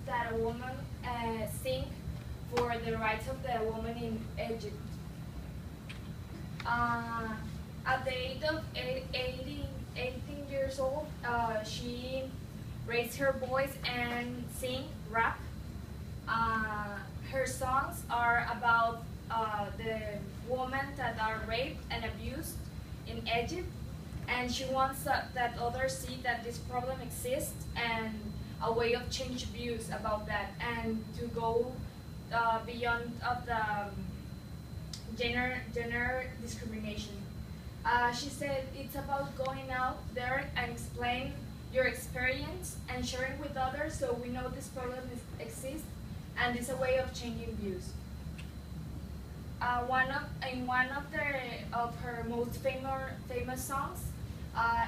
that a woman sing for the rights of the woman in Egypt. At the age of 18 years old, she raised her voice and sing rap. Her songs are about the women that are raped and abused in Egypt, and she wants that others see that this problem exists and a way of change views about that, and to go beyond of the gender discrimination. She said it's about going out there and explain your experience and sharing with others so we know this problem exists and it's a way of changing views. In one of her most famous songs,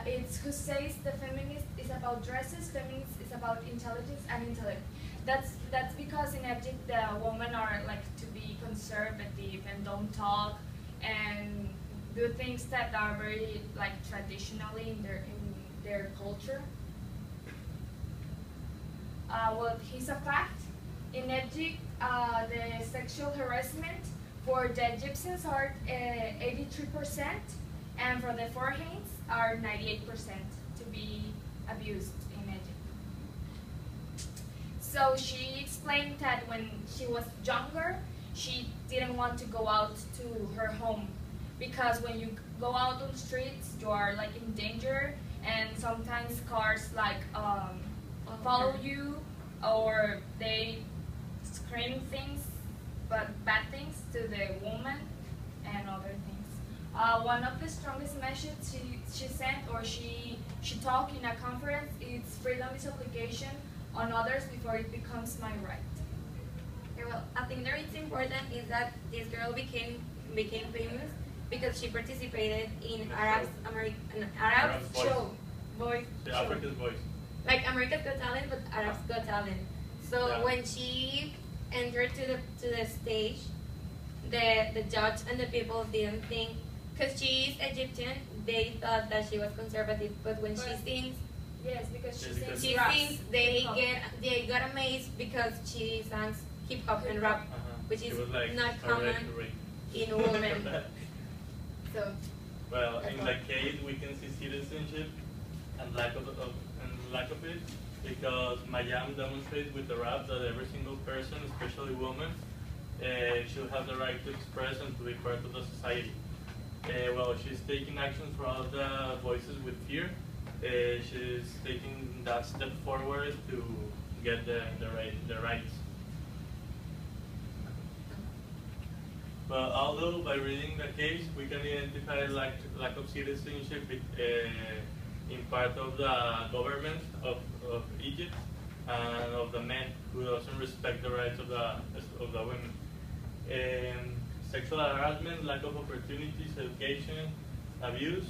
it's Who Says the Feminist is about dresses, feminist is about intelligence and intellect. That's because in Egypt the women are like to be conservative and don't talk and do things that are very like traditionally in their culture. Well, here's a fact. In Egypt, the sexual harassment for the Egyptians are 83%, and for the foreigners are 98% to be abused in Egypt. So she explained that when she was younger, she didn't want to go out to her home because when you go out on the streets, you are like in danger, and sometimes cars like follow you or they scream things, but bad things to the woman and other things. One of the strongest messages she sent or she talked in a conference is freedom is obligation on others before it becomes my right. Okay, well, I think that it's important is that this girl became famous because she participated in Arab show, voice The show. Africa's Voice. Like America's Got Talent, but Arab's Got Talent. So Yeah. when she entered to the stage, the judge and the people didn't think, because she is Egyptian, they thought that she was conservative. But when she sings, Yes, because Yes, because she raps. they got amazed because she sang hip hop and rap, which She is was like not a common red in women. So Well, That's in all. that case, we can see citizenship and lack of it, because Mayam demonstrates with the rap that every single person, especially women, should have the right to express and to be part of the society. Well, she's taking actions for all the voices with fear. She's taking that step forward to get the rights. But although by reading the case, we can identify lack of citizenship in part of the government of Egypt and of the men who doesn't respect the rights of the women. Sexual harassment, lack of opportunities, education, abuse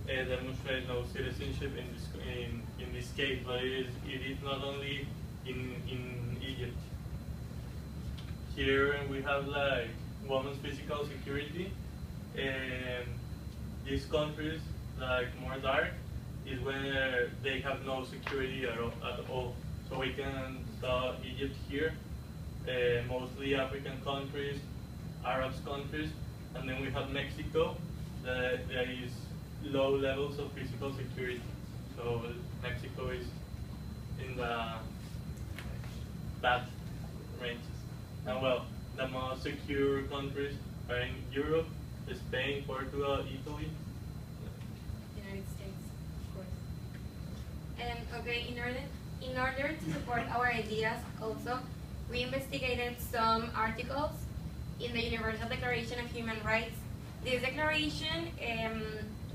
demonstrate no citizenship in this case, but it is not only in Egypt. Here we have like women's physical security, and these countries like more dark is where they have no security at all. So we can saw Egypt here, mostly African countries, Arab countries, and then we have Mexico. There is low levels of physical security. So Mexico is in the bad ranges. And well, the most secure countries are in Europe, Spain, Portugal, Italy. United States, of course. And okay, in order to support our ideas, also, we investigated some articles in the Universal Declaration of Human Rights. This declaration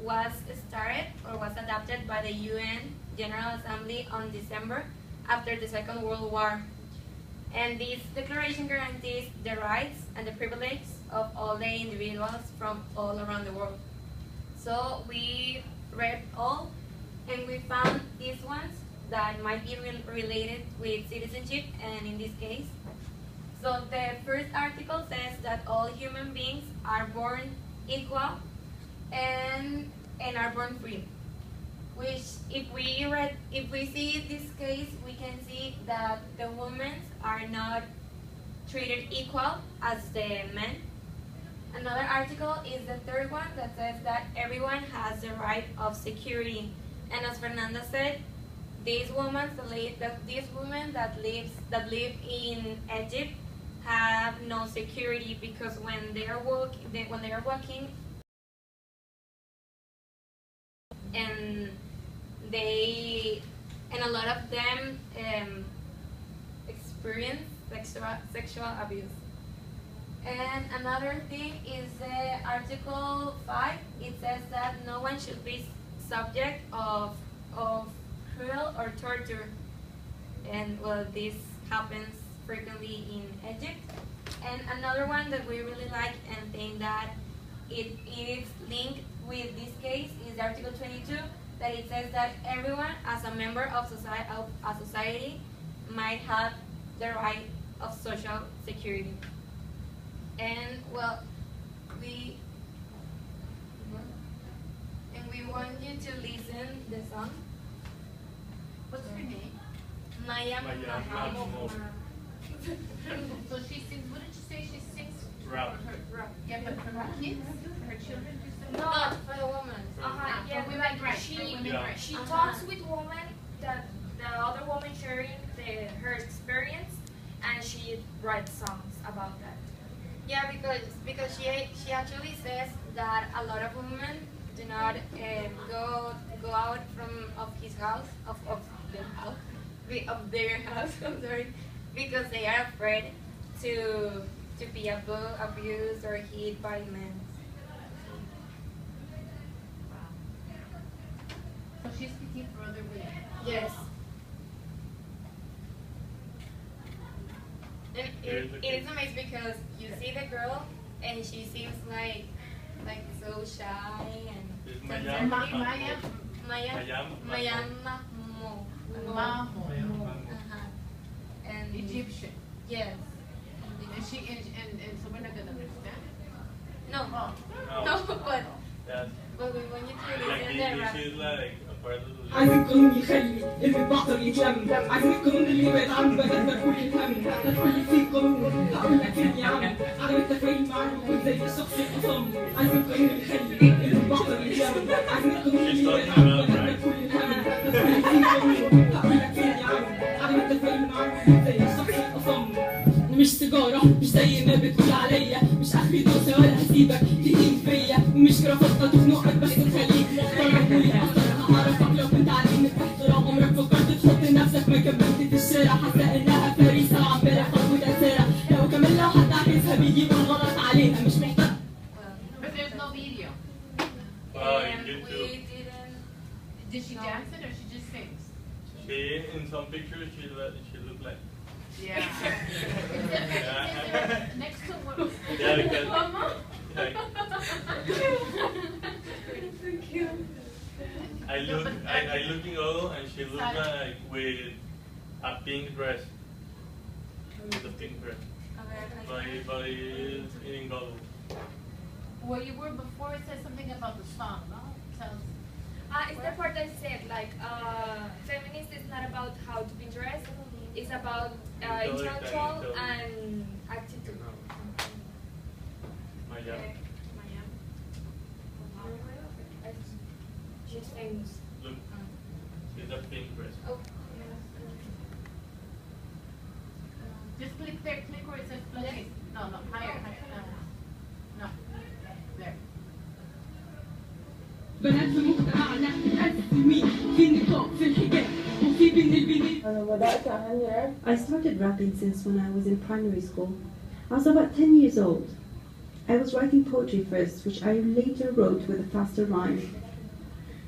was started or was adopted by the UN General Assembly on December after the Second World War. And this declaration guarantees the rights and the privileges of all the individuals from all around the world. So we read all, and we found these ones that might be related with citizenship, and in this case. So the first article says that all human beings are born equal and are born free. Which, if we see this case, we can see that the women are not treated equal as the men. Another article is the third one that says that everyone has the right of security. And as Fernanda said, these women that live in Egypt have no security, because when they are walking, and a lot of them experience sexual abuse. And another thing is Article 5. It says that no one should be subject of cruel or torture. And well, this happens frequently in Egypt. And another one that we really like and think that it is linked with this case is Article 22, that it says that everyone as a member of society might have the right of social security. And well, we want you to listen the song. What's her name? Maya Mahmoud. So she sings, what did you say she sings? Rap. Yeah, but for her kids, for her children, you said? No, for the woman. Yeah, For women, like right, she, for women, Yeah. right. she talks with women, that the other woman sharing her experience, and she writes songs about that. Yeah, because she actually says that a lot of women do not go out of their house. I'm sorry, because they are afraid to be abused or hit by men. So she's speaking for other women. Yes. And it is amazing because you see the girl and she seems like so shy and It's conservative. Maya Maya Mahmoud. Mahmoud, And Egyptian. yes. And she and so we're not gonna understand. No. Oh. No, Yes. but we want you to Like listen the rap. she's like a part of the عايز القانون يخلي اللي الباطل يتلم، عايز القانون اللي يبعد عن بدلنا كل الهم، الكل فيه قانون. هقول لك فين يا عم، عدم التفاهم معاه بيكون زي الشخص الأصم. عايز القانون يخلي اللي الباطل يتلم، عايز القانون اللي يبعد عن بدلنا كل الهم، الكل فيه قانون. هقول لك فين يا عم، عدم التفاهم معاه بيكون زي الشخص الأصم. مش سيجارة، مش زي ما بتقول عليا، مش آخري دوسة ولا هسيبك تهين فيا، ومش كرافتة تخنقك بس تخليك محترم ولي أثر. هعرفك لو كنت علمك احترام، عمرك فكرت تحط نفسك ما كملت في الشارع، حاسة إنها فريسة وعمالة خطوة أسارة، لو كمان لو حد عايزها بيجيب الغلط عليها، مش محتاج. But there's no video. And YouTube. we didn't. Did she No. dance it or she just sings? She, in some pictures, she looked like. Yeah. Next to what? Yeah, because. Mama? Like, I looking old, and she looked like with a pink dress. With a pink dress. But in gold. Where you were before, it said something about the song, no? Sounds. It's the part that said, like, feminist is not about how to be dressed, it's about intellectual and attitude. Maya. She's famous. Look, it's a pink dress. Oh. Just click there, click where it says play. No, higher. No. There. بنات في مجتمعنا متقسمين، في نقاب في الحجاب وفي بين البنين. I started rapping since when I was in primary school. I was about 10 years old. I was writing poetry first, which I later wrote with a faster rhyme.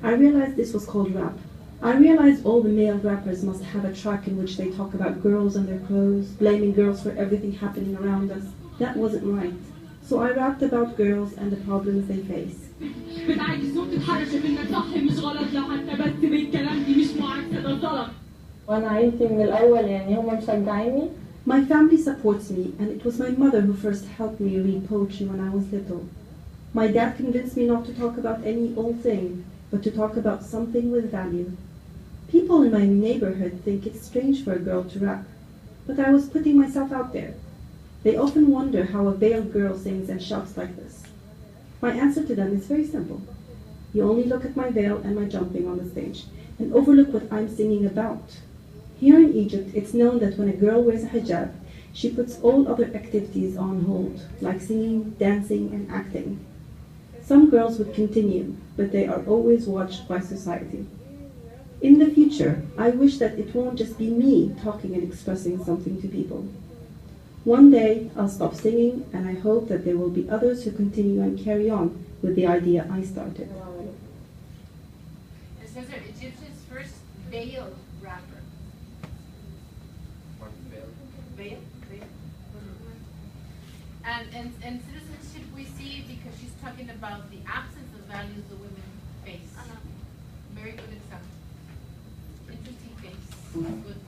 I realized this was called rap. I realized all the male rappers must have a track in which they talk about girls and their clothes, blaming girls for everything happening around us. That wasn't right. So I rapped about girls and the problems they face. بتعدي صوت اتحرشت انك صح مش غلط، لو حتى بس بالكلام دي مش معاكسة ده غلط. وانا عيلتي من الاول يعني هم مشجعيني. My family supports me, and it was my mother who first helped me read poetry when I was little. My dad convinced me not to talk about any old thing, but to talk about something with value. People in my neighborhood think it's strange for a girl to rap, but I was putting myself out there. They often wonder how a veiled girl sings and shouts like this. My answer to them is very simple. You only look at my veil and my jumping on the stage, and overlook what I'm singing about. Here in Egypt, it's known that when a girl wears a hijab, she puts all other activities on hold, like singing, dancing, and acting. Some girls would continue, but they are always watched by society. In the future, I wish that it won't just be me talking and expressing something to people. One day, I'll stop singing, and I hope that there will be others who continue and carry on with the idea I started. It says that Egyptian's first veiled rapper. Veil? And citizenship we see because she's talking about the absence of values the women face. Very good example. Interesting case. Good.